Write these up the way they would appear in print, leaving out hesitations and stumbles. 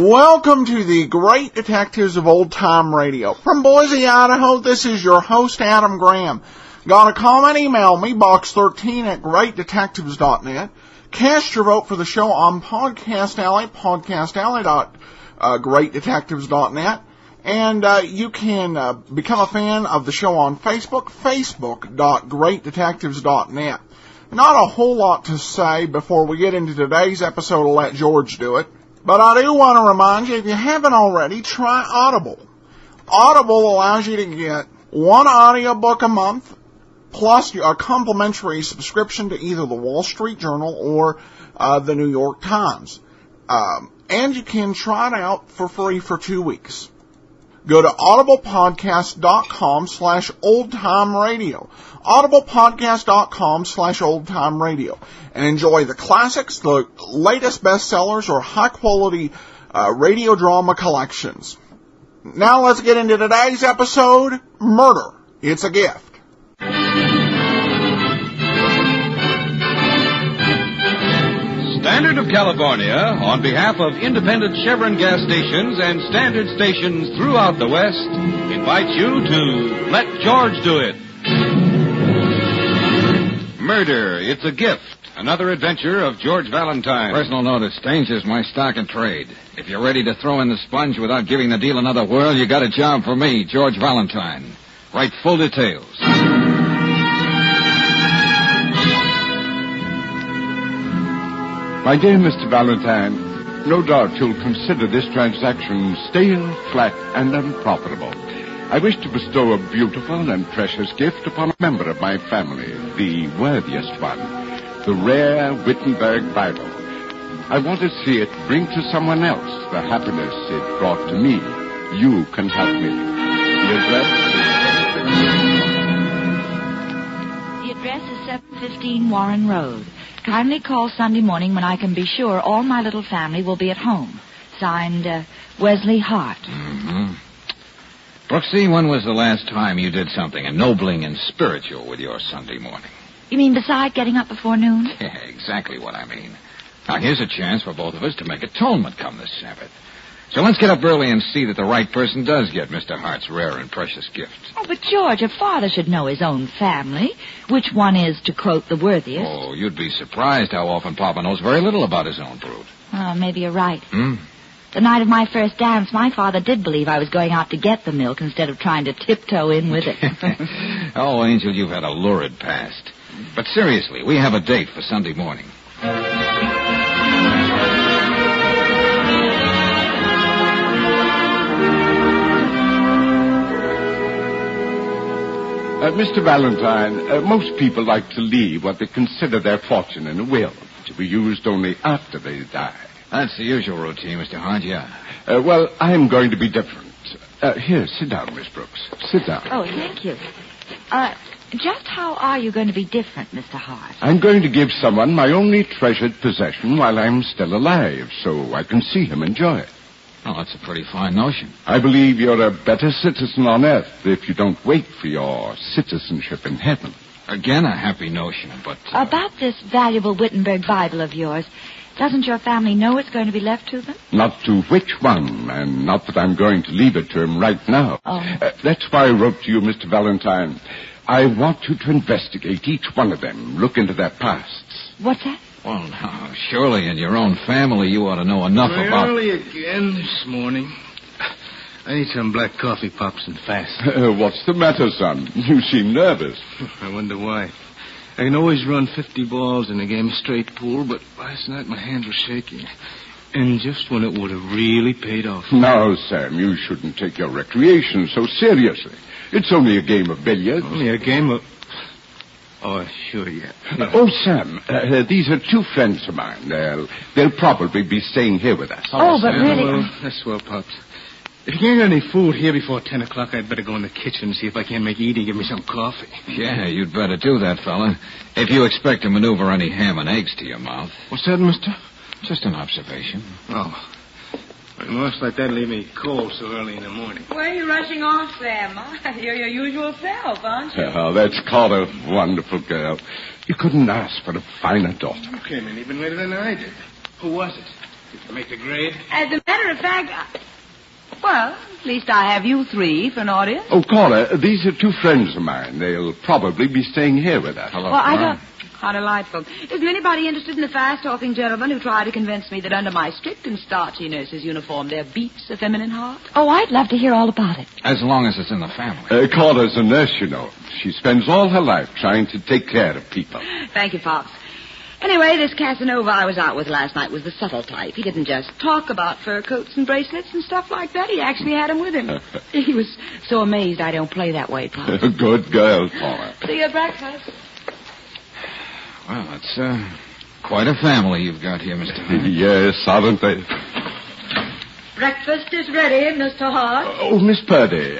Welcome to the Great Detectives of Old Time Radio. From Boise, Idaho, this is your host, Adam Graham. Got a comment? Email me, box13@greatdetectives.net. Cast your vote for the show on Podcast Alley, podcastalley.greatdetectives.net. And you can become a fan of the show on Facebook, facebook.greatdetectives.net. Not a whole lot to say before we get into today's episode. I'll let George do it. But I do want to remind you, if you haven't already, try Audible. Audible allows you to get one audiobook a month, plus a complimentary subscription to either the Wall Street Journal or the New York Times. And you can try it out for free for 2 weeks. Go to audiblepodcast.com/oldtimeradio. audiblepodcast.com/oldtimeradio. And enjoy the classics, the latest bestsellers, or high-quality radio drama collections. Now let's get into today's episode, Murder. It's a Gift. Standard of California, on behalf of independent Chevron gas stations and standard stations throughout the West, invites you to Let George Do It. Murder, It's a Gift. Another adventure of George Valentine. Personal notice, danger's my stock and trade. If you're ready to throw in the sponge without giving the deal another whirl, you got a job for me, George Valentine. Write full details. My dear Mr. Valentine, no doubt you'll consider this transaction stale, flat, and unprofitable. I wish to bestow a beautiful and precious gift upon a member of my family, the worthiest one, the rare Wittenberg Bible. I want to see it bring to someone else the happiness it brought to me. You can help me. The address is 715 Warren Road. Kindly call Sunday morning when I can be sure all my little family will be at home. Signed, Wesley Hart. Mm-hmm. Brooksy, when was the last time you did something ennobling and spiritual with your Sunday morning? You mean beside getting up before noon? Yeah, exactly what I mean. Now, here's a chance for both of us to make atonement come this Sabbath. So let's get up early and see that the right person does get Mr. Hart's rare and precious gift. Oh, but George, a father should know his own family. Which one is, to quote, the worthiest. Oh, you'd be surprised how often Papa knows very little about his own brood. Oh, maybe you're right. The night of my first dance, my father did believe I was going out to get the milk instead of trying to tiptoe in with it. Oh, Angel, you've had a lurid past. But seriously, we have a date for Sunday morning. Mr. Valentine, most people like to leave what they consider their fortune in a will, to be used only after they die. That's the usual routine, Mr. Hart, yeah. Well, I'm going to be different. Here, sit down, Miss Brooks. Sit down. Oh, thank you. Just how are you going to be different, Mr. Hart? I'm going to give someone my only treasured possession while I'm still alive, so I can see him enjoy it. Oh, that's a pretty fine notion. I believe you're a better citizen on earth if you don't wait for your citizenship in heaven. Again, a happy notion, but... About this valuable Wittenberg Bible of yours, doesn't your family know it's going to be left to them? Not to which one, and not that I'm going to leave it to him right now. Oh. That's why I wrote to you, Mr. Valentine. I want you to investigate each one of them, look into their pasts. What's that? Well, now, surely in your own family you ought to know enough about... Early again this morning. I need some black coffee, Pops, and fast. What's the matter, son? You seem nervous. I wonder why. I can always run 50 balls in a game of straight pool, but last night my hands were shaking. And just when it would have really paid off. Now, Sam, you shouldn't take your recreation so seriously. It's only a game of billiards. Only a game of... Oh, sure, yeah. Oh, Sam, these are two friends of mine. They'll probably be staying here with us. Oh, but Sam, really... Well, that's swell, Pops. If you can't get any food here before 10 o'clock, I'd better go in the kitchen and see if I can't make Edie give me some coffee. Yeah, you'd better do that, fella. If you expect to maneuver any ham and eggs to your mouth. What's that, mister? Just an observation. Oh. Well, most like that leave me cold so early in the morning. Where are you rushing off, Sam? You're your usual self, aren't you? Oh, that's called a wonderful girl. You couldn't ask for a finer daughter. You came in even later than I did. Who was it? Make the grade? As a matter of fact, well, at least I have you three for an audience. Oh, Cora, these are two friends of mine. They'll probably be staying here with us. Hello, Well, I Cora. don't... How delightful. Is there anybody interested in the fast-talking gentleman who tried to convince me that under my strict and starchy nurse's uniform there beats a feminine heart? Oh, I'd love to hear all about it. As long as it's in the family. Cora's a nurse, you know. She spends all her life trying to take care of people. Thank you, Pops. Anyway, this Casanova I was out with last night was the subtle type. He didn't just talk about fur coats and bracelets and stuff like that. He actually had them with him. He was so amazed I don't play that way, Pops. Good girl, Cora. See you at breakfast. Well, it's quite a family you've got here, Mr. Hart. Yes, aren't they? Breakfast is ready, Mr. Hart. Oh, Miss Purdy,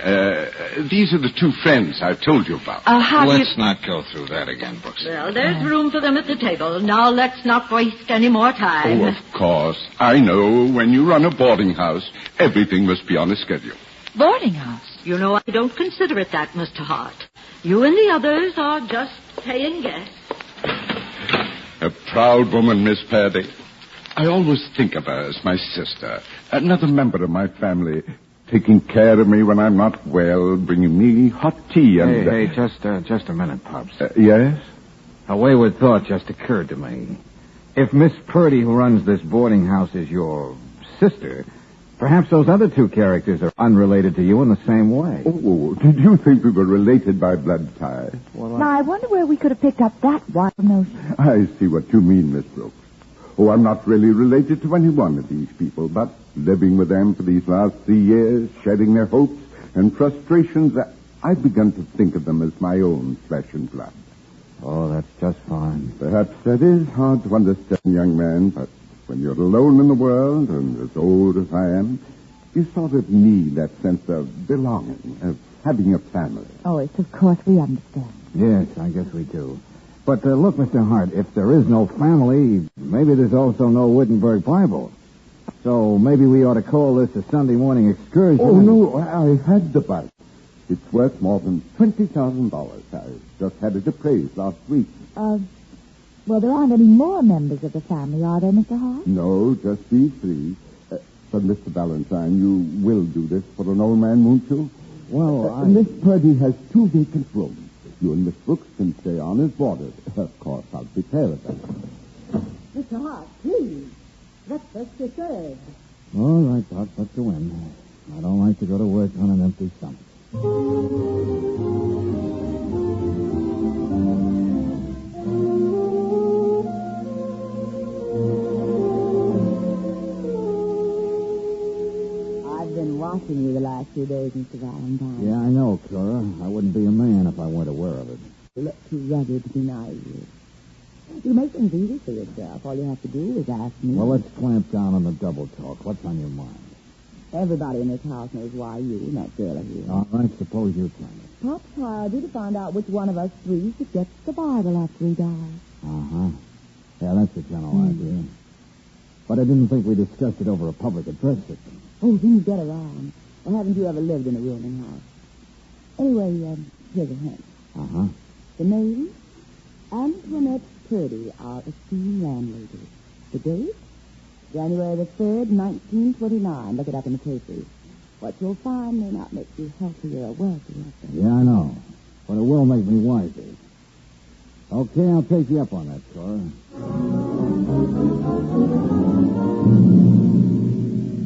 these are the two friends I told you about. Let's not go through that again, Brooks. Well, there's room for them at the table. Now let's not waste any more time. Oh, of course. I know when you run a boarding house, everything must be on a schedule. Boarding house. You know, I don't consider it that, Mr. Hart. You and the others are just paying guests. A proud woman, Miss Purdy. I always think of her as my sister, another member of my family, taking care of me when I'm not well, bringing me hot tea and... Hey, just a minute, Pops. Yes? A wayward thought just occurred to me. If Miss Purdy, who runs this boarding house, is your sister, perhaps those other two characters are unrelated to you in the same way. Oh, did you think we were related by blood ties? Now, I wonder where we could have picked up that wild notion. I see what you mean, Miss Brooks. Oh, I'm not really related to any one of these people, but living with them for these last 3 years, sharing their hopes and frustrations, I've begun to think of them as my own flesh and blood. Oh, that's just fine. Perhaps that is hard to understand, young man, but when you're alone in the world and as old as I am, you sort of need that sense of belonging, of having a family. Oh, it's of course we understand. Yes, I guess we do. But look, Mr. Hart, if there is no family, maybe there's also no Wittenberg Bible. So maybe we ought to call this a Sunday morning excursion. Oh, no, I had the Bible. It's worth more than $20,000. I just had it appraised last week. Well, there aren't any more members of the family, are there, Mr. Hart? No, just these three. But, Mr. Valentine, you will do this for an old man, won't you? Well, Miss Purdy has 2 vacant rooms. You and Miss Brooks can stay on as boarders. Of course, I'll take care of them. Mr. Hart, please. Breakfast is served. All right, Doc, let's go in. I don't like to go to work on an empty stomach. I've been watching you the last few days, Mr. Valentine. Yeah, I know, Cora. I wouldn't be a man if I weren't aware of it. You look too rugged to be naive. You make things easy for yourself. All you have to do is ask me. Well, let's clamp down on the double talk. What's on your mind? Everybody in this house knows why you and that girl are here. All right, suppose you tell me. Pop's hired you to find out which one of us three should get the Bible after he dies. Uh-huh. Yeah, that's the general idea. But I didn't think we discussed it over a public address system. Oh, things get around. Well, haven't you ever lived in a rooming house? Anyway, here's a hint. Uh-huh. The name, Antoinette Purdy, our esteemed landlady. The date, January the 3rd, 1929. Look it up in the papers. What you'll find may not make you healthier or wealthier. Yeah, I know. But it will make me wiser. Okay, I'll take you up on that, Cora.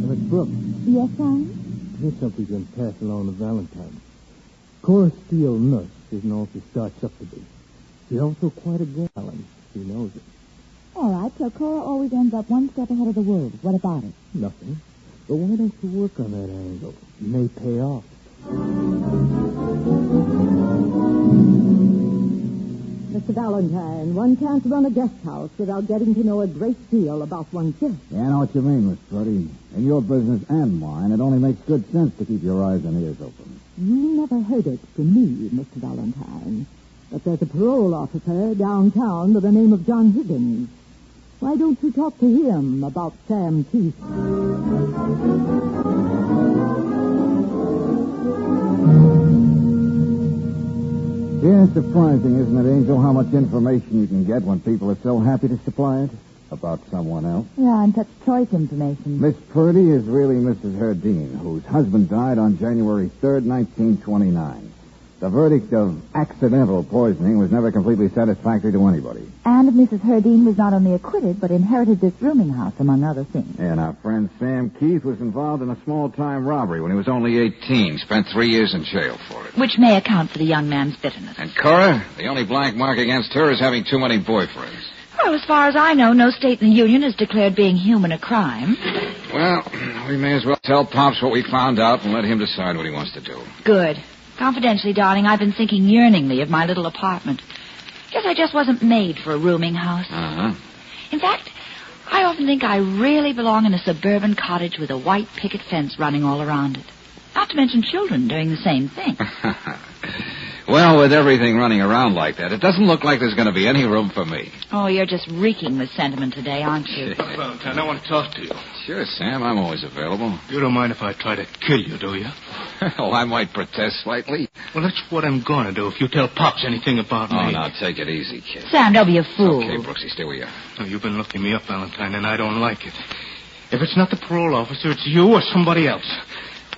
Miss Brooks, Yes, son? here's something you can pass along to Valentine. Cora Steele, nurse, isn't all she starts up to be. She's also quite a gal, and she knows it. All right, so Cora always ends up one step ahead of the wolves. What about it? Nothing. But why don't you work on that angle? It may pay off. Mr. Valentine, one can't run a guest house without getting to know a great deal about one's guests. Yeah, I know what you mean, Miss Purdy. In your business and mine, it only makes good sense to keep your eyes and ears open. You never heard it from me, Mr. Valentine, but there's a parole officer downtown by the name of John Higgins. Why don't you talk to him about Sam Keith? Yeah, surprising, isn't it, Angel, how much information you can get when people are so happy to supply it? About someone else? Yeah, and such choice information. Miss Purdy is really Mrs. Herdine, whose husband died on January 3rd, 1929. The verdict of accidental poisoning was never completely satisfactory to anybody. And Mrs. Herdine was not only acquitted, but inherited this rooming house, among other things. And our friend Sam Keith was involved in a small-time robbery when he was Only 18. Spent 3 years in jail for it. Which may account for the young man's bitterness. And Cora, the only blank mark against her is having too many boyfriends. Well, as far as I know, no state in the Union has declared being human a crime. Well, we may as well tell Pops what we found out and let him decide what he wants to do. Good. Confidentially, darling, I've been thinking yearningly of my little apartment. Guess I just wasn't made for a rooming house. Uh-huh. In fact, I often think I really belong in a suburban cottage with a white picket fence running all around it. Not to mention children doing the same thing. Well, with everything running around like that, it doesn't look like there's going to be any room for me. Oh, you're just reeking with sentiment today, aren't you? Valentine, I want to talk to you. Sure, Sam, I'm always available. You don't mind if I try to kill you, do you? Well, I might protest slightly. Well, that's what I'm going to do if you tell Pops anything about me. Oh, now, take it easy, kid. Sam, don't be a fool. Okay, Brooksy, stay where you are. Oh, you've been looking me up, Valentine, and I don't like it. If it's not the parole officer, it's you or somebody else.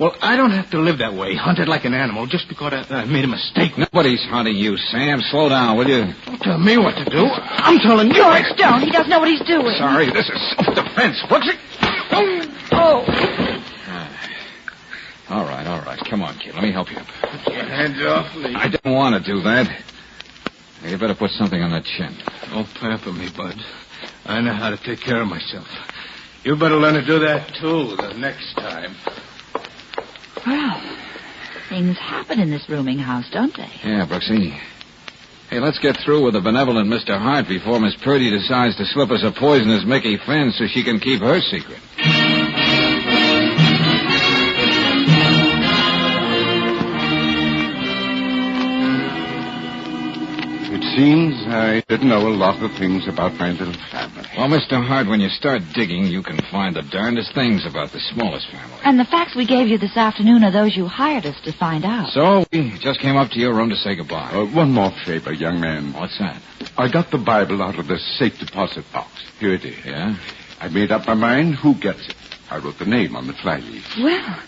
Well, I don't have to live that way, hunted like an animal, just because I made a mistake. Nobody's hunting you, Sam. Slow down, will you? Don't tell me what to do. I'm telling you. George, don't. He doesn't know what he's doing. Sorry, this is self-defense. Brooksy! Oh. All right. Come on, kid. Let me help you up. Get your hands off me. I didn't want to do that. You better put something on that chin. Don't pamper me, Bud. I know how to take care of myself. You better learn to do that, too, the next time. Well, things happen in this rooming house, don't they? Yeah, Brooksy. Hey, let's get through with the benevolent Mr. Hart before Miss Purdy decides to slip us a poisonous Mickey Finn so she can keep her secret. It seems I didn't know a lot of things about my little family. Well, Mr. Hart, when you start digging, you can find the darndest things about the smallest family. And the facts we gave you this afternoon are those you hired us to find out. So, we just came up to your room to say goodbye. One more favor, young man. What's that? I got the Bible out of the safe deposit box. Here it is. Yeah? I made up my mind who gets it. I wrote the name on the flyleaf. Well,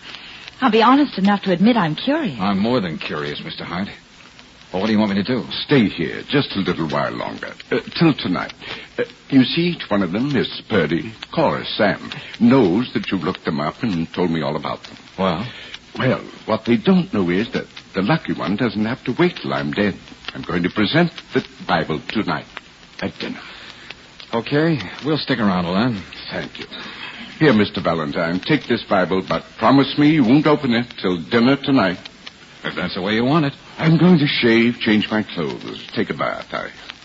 I'll be honest enough to admit I'm curious. I'm more than curious, Mr. Hart. Well, what do you want me to do? Stay here just a little while longer. Till tonight. You see, each one of them, Miss Purdy, Cora, Sam, knows that you've looked them up and told me all about them. Well? Well, what they don't know is that the lucky one doesn't have to wait till I'm dead. I'm going to present the Bible tonight at dinner. Okay, we'll stick around, then. Thank you. Here, Mr. Valentine, take this Bible, but promise me you won't open it till dinner tonight. If that's the way you want it. I'm going to shave, change my clothes, take a bath.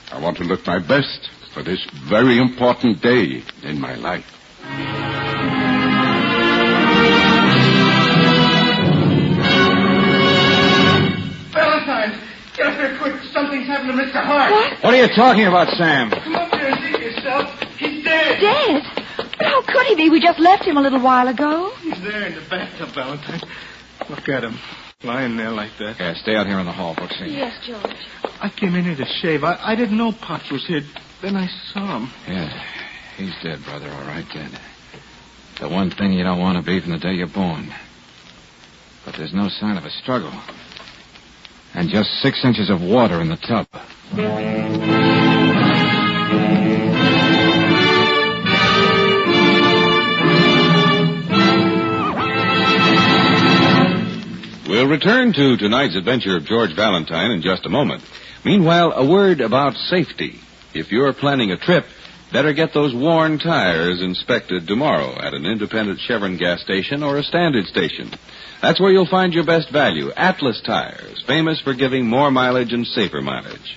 I want to look my best for this very important day in my life. Valentine, get up here quick. Something's happened to Mr. Hart. What are you talking about, Sam? Come up here and see for yourself. He's dead. Dead? But how could he be? We just left him a little while ago. He's there in the bathtub, Valentine. Look at him. Lying there like that. Yeah, stay out here in the hall, Brooksy. Yes, George. I came in here to shave. I didn't know Pops was here. Then I saw him. Yeah, he's dead, brother, all right, dead. The one thing you don't want to be from the day you're born. But there's no sign of a struggle. And just 6 inches of water in the tub. We'll return to tonight's adventure of George Valentine in just a moment. Meanwhile, a word about safety. If you're planning a trip, better get those worn tires inspected tomorrow at an independent Chevron gas station or a standard station. That's where you'll find your best value, Atlas tires, famous for giving more mileage and safer mileage.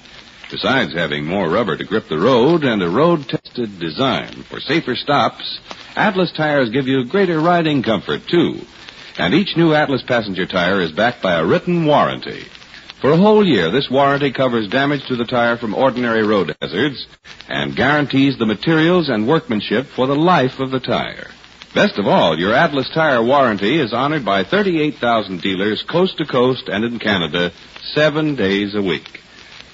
Besides having more rubber to grip the road and a road-tested design for safer stops, Atlas tires give you greater riding comfort, too. And each new Atlas passenger tire is backed by a written warranty. For a whole year, this warranty covers damage to the tire from ordinary road hazards and guarantees the materials and workmanship for the life of the tire. Best of all, your Atlas tire warranty is honored by 38,000 dealers coast to coast and in Canada 7 days a week.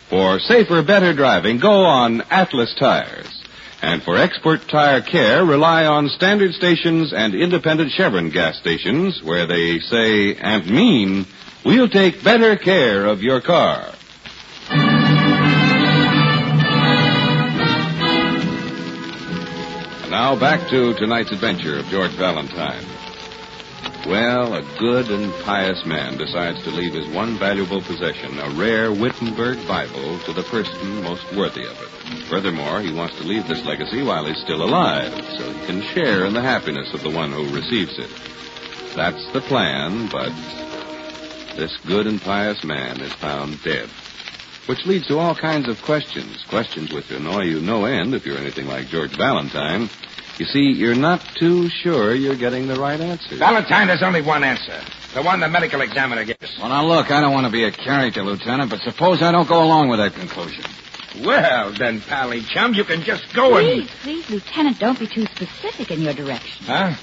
For safer, better driving, go on Atlas tires. And for expert tire care, rely on standard stations and independent Chevron gas stations where they say and mean, we'll take better care of your car. And now back to tonight's adventure of George Valentine. Well, a good and pious man decides to leave his one valuable possession, a rare Wittenberg Bible, to the person most worthy of it. Furthermore, he wants to leave this legacy while he's still alive, so he can share in the happiness of the one who receives it. That's the plan, but this good and pious man is found dead. Which leads to all kinds of questions which annoy you no end if you're anything like George Valentine. You see, you're not too sure you're getting the right answer. Valentine, there's only one answer. The one the medical examiner gave us. Well, now, look, I don't want to be a character, Lieutenant, but suppose I don't go along with that conclusion. Well, then, Pally Chum, you can just go Please, Lieutenant, don't be too specific in your direction. Huh?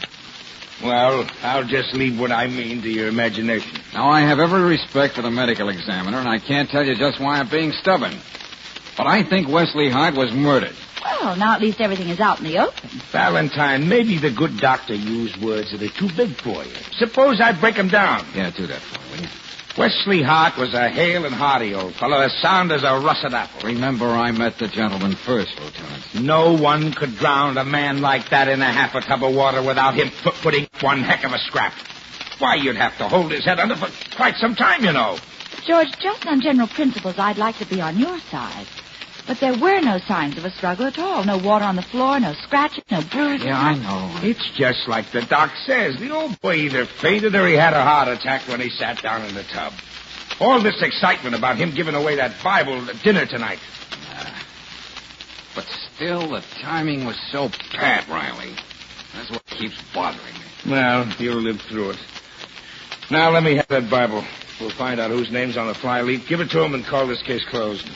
Well, I'll just leave what I mean to your imagination. Now, I have every respect for the medical examiner, and I can't tell you just why I'm being stubborn. But I think Wesley Hart was murdered. Well, now at least everything is out in the open. Valentine, maybe the good doctor used words that are too big for you. Suppose I break them down. Yeah, do that for me, will you? Wesley Hart was a hale and hearty old fellow, as sound as a russet apple. Remember, I met the gentleman first, Lieutenant. No one could drown a man like that in a half a tub of water without him putting one heck of a scrap. Why, you'd have to hold his head under for quite some time, you know. George, just on general principles, I'd like to be on your side. But there were no signs of a struggle at all. No water on the floor, no scratches, no bruises. Yeah, I know. It's just like the doc says. The old boy either fainted or he had a heart attack when he sat down in the tub. All this excitement about him giving away that Bible at dinner tonight. But still, the timing was so bad, Riley. That's what keeps bothering me. Well, you'll live through it. Now, let me have that Bible. We'll find out whose name's on the flyleaf. Give it to him and call this case closed.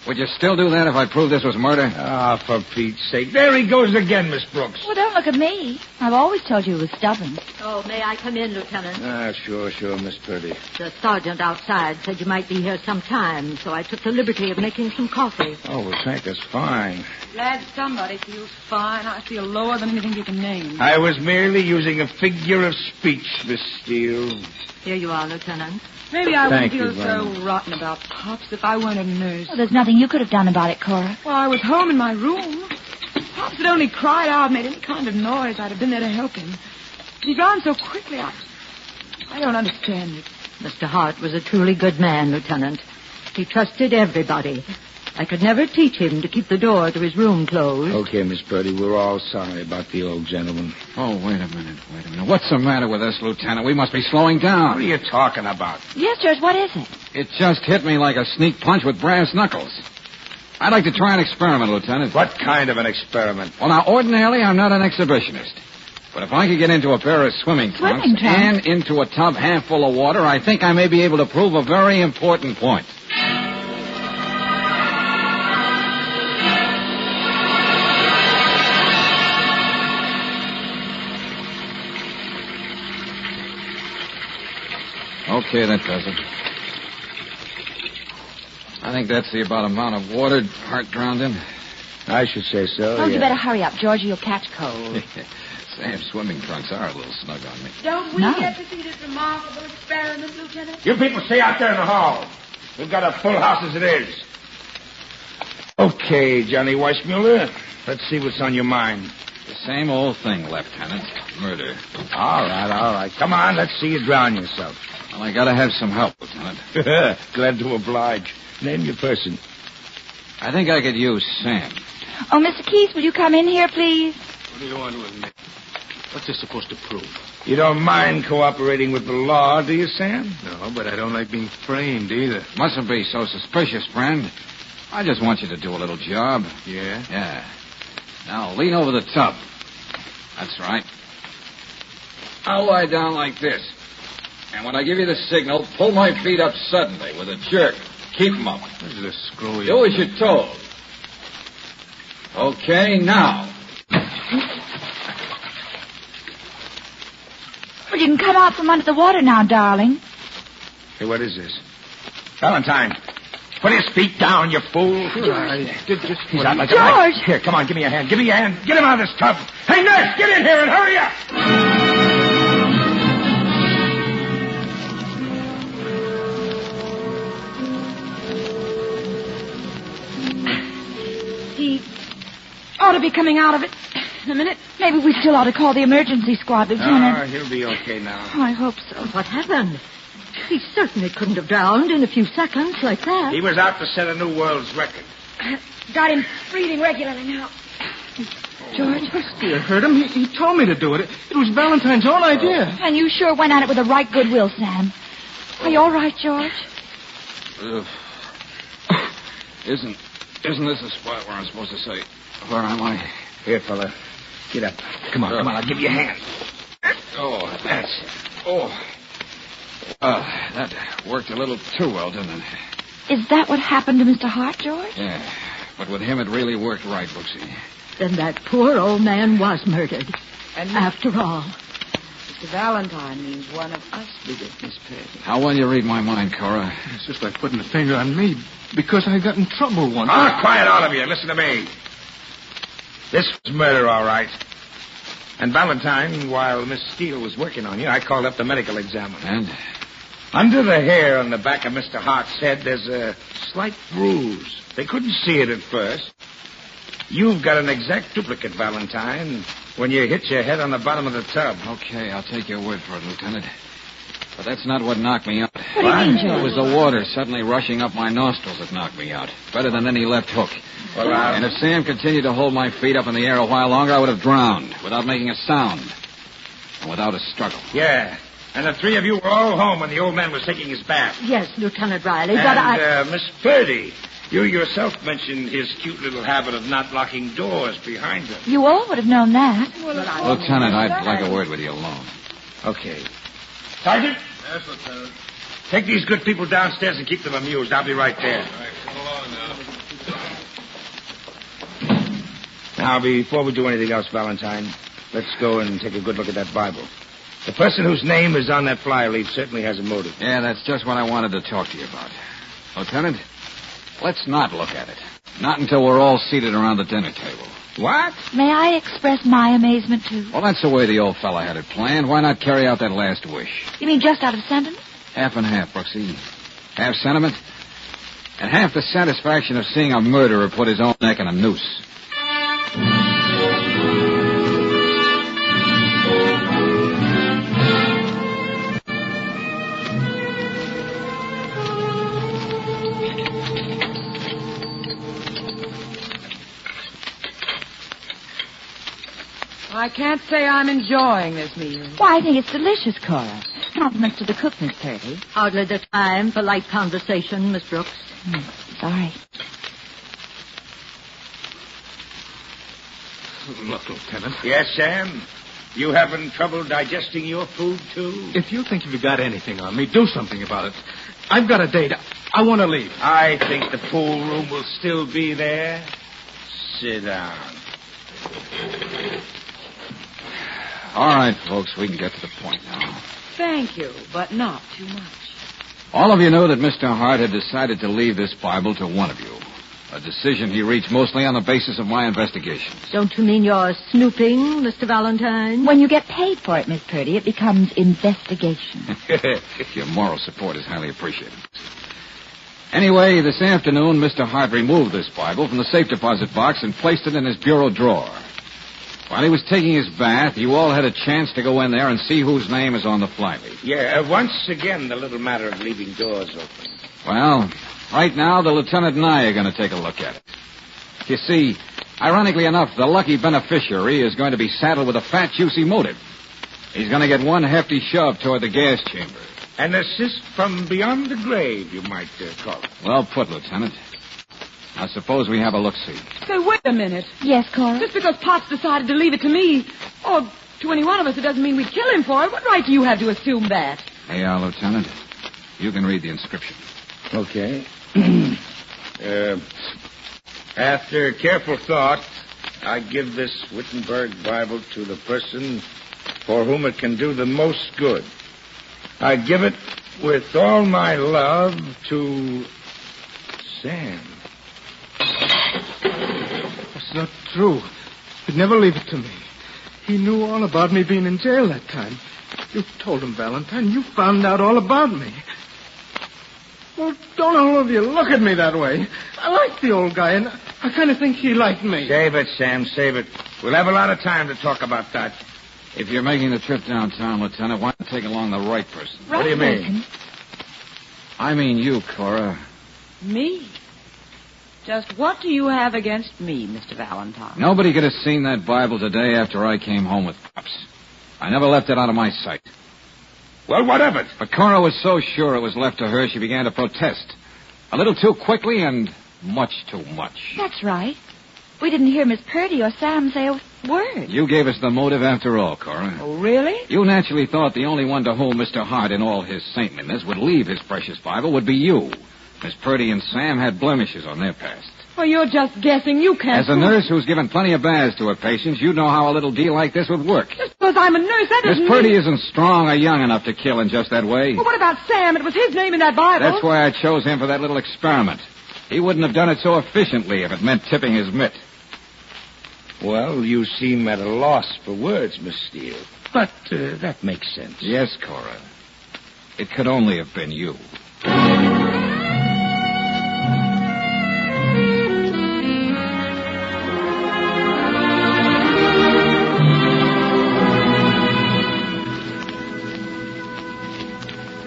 Would you still do that if I proved this was murder? Ah, for Pete's sake. There he goes again, Miss Brooks. Well, don't look at me. I've always told you he was stubborn. Oh, may I come in, Lieutenant? Ah, sure, Miss Purdy. The sergeant outside said you might be here some time, so I took the liberty of making some coffee. Oh, well, thank us. Fine. Glad somebody feels fine. I feel lower than anything you can name. I was merely using a figure of speech, Miss Steele. Here you are, Lieutenant. Maybe I wouldn't Thank you feel very so much. rotten about Pops if I weren't a nurse. Well, there's nothing you could have done about it, Cora. Well, I was home in my room. Pops had only cried out, made any kind of noise. I'd have been there to help him. He'd gone so quickly, I don't understand it. Mr. Hart was a truly good man, Lieutenant. He trusted everybody. I could never teach him to keep the door to his room closed. Okay, Miss Purdy, we're all sorry about the old gentleman. Oh, wait a minute. What's the matter with us, Lieutenant? We must be slowing down. What are you talking about? Yes, George, what is it? It just hit me like a sneak punch with brass knuckles. I'd like to try an experiment, Lieutenant. What kind of an experiment? Well, now, ordinarily, I'm not an exhibitionist. But if I could get into a pair of swimming trunks and into a tub half full of water, I think I may be able to prove a very important point. Okay, that does it. I think that's the about amount of water Hart drowned in. I should say so, Oh, you better hurry up, George, or you'll catch cold. Sam's swimming trunks are a little snug on me. Don't we get to see this remarkable experiment, Lieutenant? You people stay out there in the hall. We've got a full house as it is. Okay, Johnny Weissmuller. Let's see what's on your mind. The same old thing, Lieutenant. Murder. All right. Come on, let's see you drown yourself. Well, I gotta have some help, Lieutenant. Glad to oblige. Name your person. I think I could use Sam. Oh, Mr. Keith, will you come in here, please? What do you want with me? What's this supposed to prove? You don't mind cooperating with the law, do you, Sam? No, but I don't like being framed either. Mustn't be so suspicious, friend. I just want you to do a little job. Yeah? Yeah. Now, lean over the tub. That's right. I'll lie down like this. And when I give you the signal, pull my feet up suddenly with a jerk. Keep them up. This is a screwy. Do as you're told. Okay, now. Well, you can come out from under the water now, darling. Hey, what is this? Valentine, Put his feet down, you fool. He's out like a light. Here, come on, give me a hand. Give me a hand. Get him out of this tub. Hey, nurse, get in here and hurry up. He ought to be coming out of it in a minute. Maybe we still ought to call the emergency squad, Lieutenant. He'll be okay now. Oh, I hope so. What happened? He certainly couldn't have drowned in a few seconds like that. He was out to set a new world's record. Got him breathing regularly now. George? You heard him. He told me to do it. It was Valentine's own idea. And you sure went at it with the right goodwill, Sam. Are you all right, George? Isn't this the spot where I'm supposed to say, where am I? Here, fella. Get up. Come on. I'll give you a hand. Oh, That's it. That worked a little too well, didn't it? Is that what happened to Mr. Hart, George? Yeah, but with him it really worked right, Brooksy. Then that poor old man was murdered. And After all. Mr. Valentine means one of us did it, Miss Purdy. How well you read my mind, Cora. It's just like putting a finger on me because I got in trouble once. Quiet, all of you. Listen to me. This was murder, all right. And Valentine, while Miss Steele was working on you, I called up the medical examiner. And? Under the hair on the back of Mr. Hart's head, there's a slight bruise. They couldn't see it at first. You've got an exact duplicate, Valentine, when you hit your head on the bottom of the tub. Okay, I'll take your word for it, Lieutenant. But that's not what knocked me out. What do you mean, George? It was the water suddenly rushing up my nostrils that knocked me out. Better than any left hook. Well, And if Sam continued to hold my feet up in the air a while longer, I would have drowned without making a sound. And without a struggle. Yeah. And the three of you were all home when the old man was taking his bath. Yes, Lieutenant Riley, but And, Miss Purdy, you yourself mentioned his cute little habit of not locking doors behind him. You all would have known that. Lieutenant, I'd like a word with you alone. Okay. Sergeant? Yes, Lieutenant. Take these good people downstairs and keep them amused. I'll be right there. All right, come along now. Now, before we do anything else, Valentine, let's go and take a good look at that Bible. The person whose name is on that flyer leaf certainly has a motive. Yeah, that's just what I wanted to talk to you about. Lieutenant, let's not look at it. Not until we're all seated around the dinner table. What? May I express my amazement, too? Well, that's the way the old fella had it planned. Why not carry out that last wish? You mean just out of sentiment? Half and half, Brooksy. Half sentiment, and half the satisfaction of seeing a murderer put his own neck in a noose. I can't say I'm enjoying this meal. Why, I think it's delicious, Cora. Compliments to the cook, Miss Purdy. hardly the time for light conversation, Miss Brooks. Sorry. Look, Lieutenant. Yes, Sam? You having trouble digesting your food, too? If you think you've got anything on me, do something about it. I've got a date. I want to leave. I think the pool room will still be there. Sit down. All right, folks, we can get to the point now. Thank you, but not too much. All of you know that Mr. Hart had decided to leave this Bible to one of you. A decision he reached mostly on the basis of my investigations. Don't you mean you're snooping, Mr. Valentine? When you get paid for it, Miss Purdy, it becomes investigation. Your moral support is highly appreciated. Anyway, this afternoon, Mr. Hart removed this Bible from the safe deposit box and placed it in his bureau drawer. While he was taking his bath, you all had a chance to go in there and see whose name is on the flyleaf. Yeah, once again, the little matter of leaving doors open. Well, right now, the lieutenant and I are going to take a look at it. You see, ironically enough, the lucky beneficiary is going to be saddled with a fat, juicy motive. He's going to get one hefty shove toward the gas chamber. An assist from beyond the grave, you might call it. Well put, Lieutenant. Now, suppose we have a look-see. Say, wait a minute. Yes, Cora? Just because Potts decided to leave it to me, or to any one of us, it doesn't mean we'd kill him for it. What right do you have to assume that? Hey, Lieutenant, you can read the inscription. Okay. After careful thought, I give this Wittenberg Bible to the person for whom it can do the most good. I give it with all my love to Sam. That's not true. He'd never leave it to me. He knew all about me being in jail that time. You told him, Valentine. You found out all about me. Well, don't all of you look at me that way. I like the old guy, and I kind of think he liked me. Save it, Sam, save it. We'll have a lot of time to talk about that. If you're making the trip downtown, Lieutenant, why not take along the right person? What do you mean? I mean you, Cora. Me? Just what do you have against me, Mr. Valentine? Nobody could have seen that Bible today after I came home with cops. I never left it out of my sight. Well, what of it? But Cora was so sure it was left to her, she began to protest. A little too quickly and much too much. That's right. We didn't hear Miss Purdy or Sam say a word. You gave us the motive after all, Cora. Oh, really? You naturally thought the only one to whom Mr. Hart in all his saintliness would leave his precious Bible would be you. Miss Purdy and Sam had blemishes on their past. Well, you're just guessing. You can't. As a nurse who's given plenty of baths to her patients, you know how a little deal like this would work. Just because I'm a nurse, that doesn't Miss Purdy isn't strong or young enough to kill in just that way. Well, what about Sam? It was his name in that Bible. That's why I chose him for that little experiment. He wouldn't have done it so efficiently if it meant tipping his mitt. Well, you seem at a loss for words, Miss Steele. But that makes sense. Yes, Cora. It could only have been you.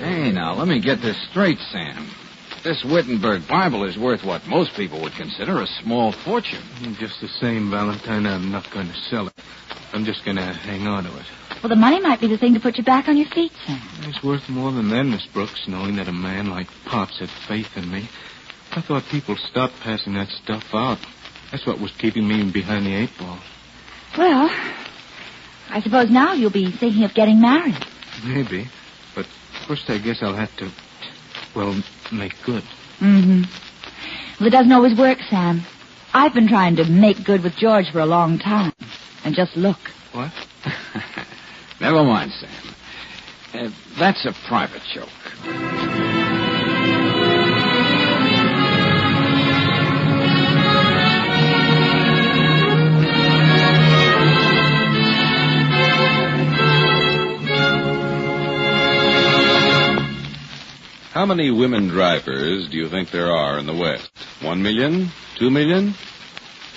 Hey, now, let me get this straight, Sam. This Wittenberg Bible is worth what most people would consider a small fortune. Just the same, Valentine, I'm not going to sell it. I'm just going to hang on to it. Well, the money might be the thing to put you back on your feet, Sam. It's worth more than that, Miss Brooks, knowing that a man like Pops had faith in me. I thought people stopped passing that stuff out. That's what was keeping me behind the 8 ball. Well, I suppose now you'll be thinking of getting married. Maybe. But first I guess I'll have to, make good. Mm-hmm. Well, it doesn't always work, Sam. I've been trying to make good with George for a long time. And just look. What? Never mind, Sam. That's a private joke. How many women drivers do you think there are in the West? 1 million? 2 million?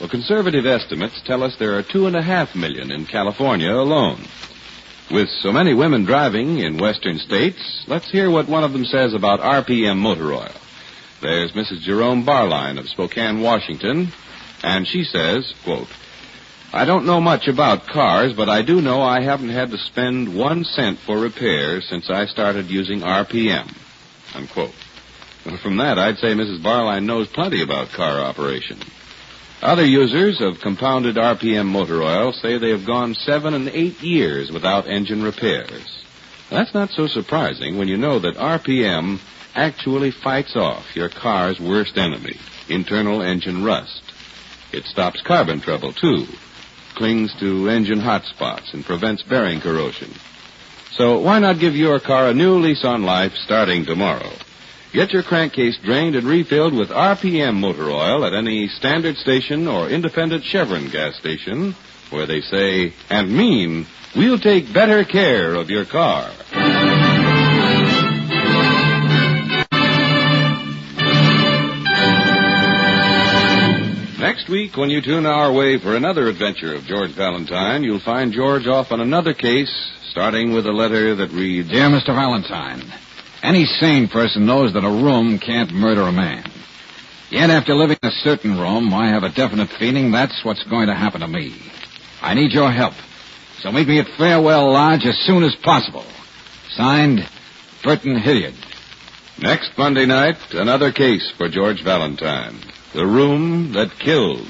Well, conservative estimates tell us there are 2.5 million in California alone. With so many women driving in western states, let's hear what one of them says about RPM motor oil. There's Mrs. Jerome Barline of Spokane, Washington, and she says, quote, I don't know much about cars, but I do know I haven't had to spend 1 cent for repairs since I started using RPM, unquote. Well, from that, I'd say Mrs. Barline knows plenty about car operation. Other users of compounded RPM motor oil say they have gone 7 and 8 years without engine repairs. That's not so surprising when you know that RPM actually fights off your car's worst enemy, internal engine rust. It stops carbon trouble, too, clings to engine hot spots, and prevents bearing corrosion. So why not give your car a new lease on life starting tomorrow? Get your crankcase drained and refilled with RPM motor oil at any standard station or independent Chevron gas station, where they say and mean, we'll take better care of your car. Next week, when you tune our way for another adventure of George Valentine, you'll find George off on another case, starting with a letter that reads, Dear Mr. Valentine, any sane person knows that a room can't murder a man. Yet after living in a certain room, I have a definite feeling that's what's going to happen to me. I need your help. So meet me at Farewell Lodge as soon as possible. Signed, Burton Hilliard. Next Monday night, another case for George Valentine. The Room That Killed.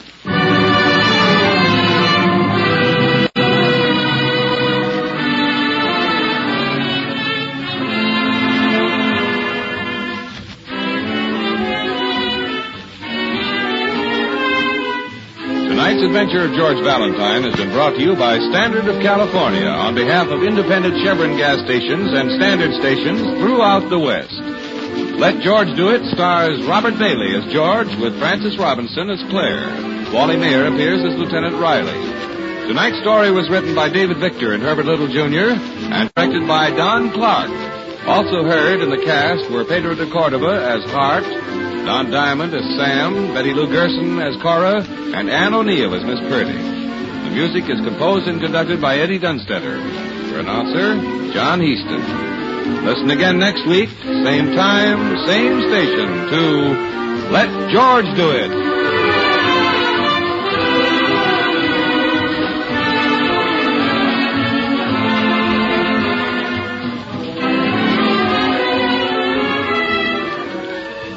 Tonight's adventure of George Valentine has been brought to you by Standard of California on behalf of independent Chevron gas stations and Standard stations throughout the West. Let George Do It stars Robert Bailey as George with Frances Robinson as Claire. Wally Mayer appears as Lieutenant Riley. Tonight's story was written by David Victor and Herbert Little Jr. and directed by Don Clark. Also heard in the cast were Pedro de Cordova as Hart, Don Diamond as Sam, Betty Lou Gerson as Cora, and Ann O'Neill as Miss Purdy. The music is composed and conducted by Eddie Dunstetter. For announcer, John Heaston. Listen again next week, same time, same station, to Let George Do It.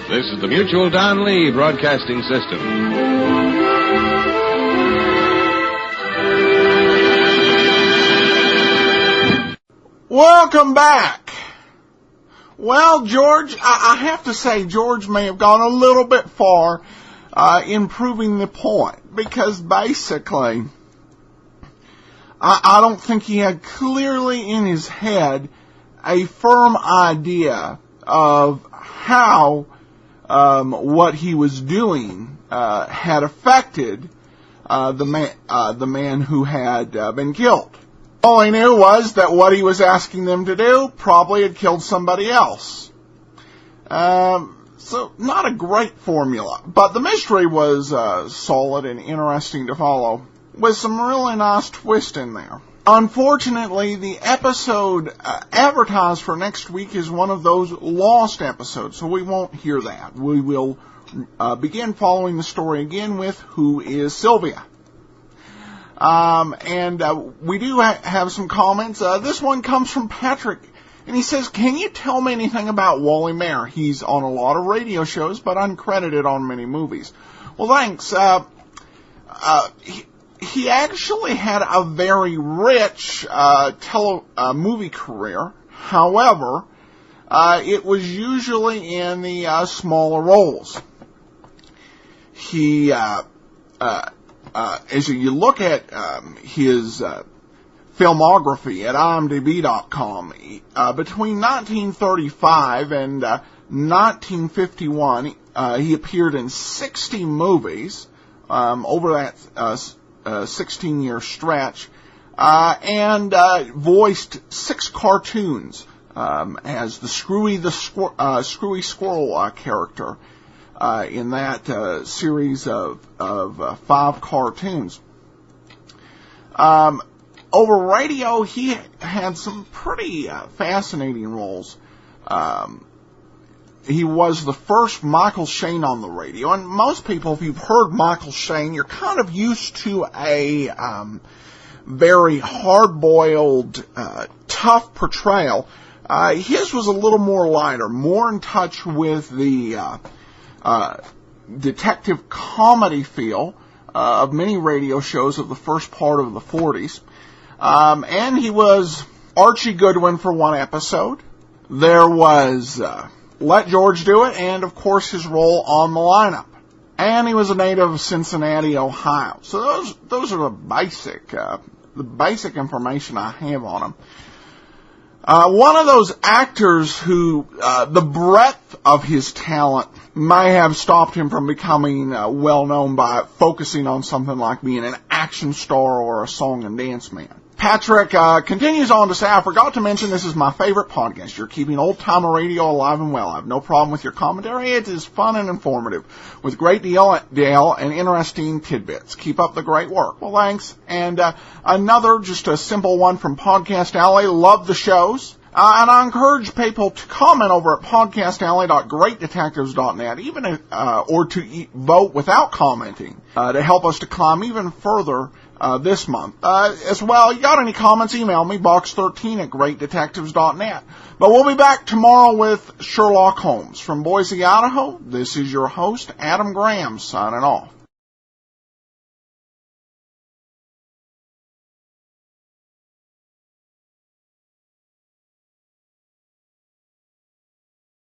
This is the Mutual Don Lee Broadcasting System. Welcome back. Well, George, I have to say George may have gone a little bit far in proving the point, because basically I don't think he had clearly in his head a firm idea of how what he was doing had affected the man who had been killed. All he knew was that what he was asking them to do probably had killed somebody else. So not a great formula, but the mystery was solid and interesting to follow, with some really nice twist in there. Unfortunately, the episode advertised for next week is one of those lost episodes, so we won't hear that. We will begin following the story again with Who is Sylvia? And we do have some comments. This one comes from Patrick, and he says, can you tell me anything about Wally Mayer? He's on a lot of radio shows, but uncredited on many movies. Well, thanks. He actually had a very rich movie career. However, it was usually in the smaller roles. He, as you look at his filmography at IMDb.com, between 1935 and 1951, he appeared in 60 movies over that 16-year stretch, and voiced 6 cartoons as the Screwy Squirrel character in that series of 5 cartoons. Over radio, he had some pretty fascinating roles. He was the first Michael Shayne on the radio, and most people, if you've heard Michael Shayne, you're kind of used to a very hard-boiled, tough portrayal. His was a little more lighter, more in touch with the detective comedy feel of many radio shows of the first part of the 40s. And he was Archie Goodwin for one episode. There was Let George Do It, and of course his role on the lineup. And he was a native of Cincinnati, Ohio. So those are the basic information I have on him. One of those actors who the breadth of his talent may have stopped him from becoming well known by focusing on something like being an action star or a song and dance man. Patrick continues on to say, I forgot to mention this is my favorite podcast. You're keeping old-timer radio alive and well. I have no problem with your commentary. It is fun and informative, with great deal and interesting tidbits. Keep up the great work. Well, thanks. And another, just a simple one from Podcast Alley. Love the shows. And I encourage people to comment over at podcastalley.greatdetectives.net, even or to vote without commenting, to help us to climb even further this month. As well, you got any comments, email me, box13@greatdetectives.net. But we'll be back tomorrow with Sherlock Holmes. From Boise, Idaho, this is your host, Adam Graham, signing off.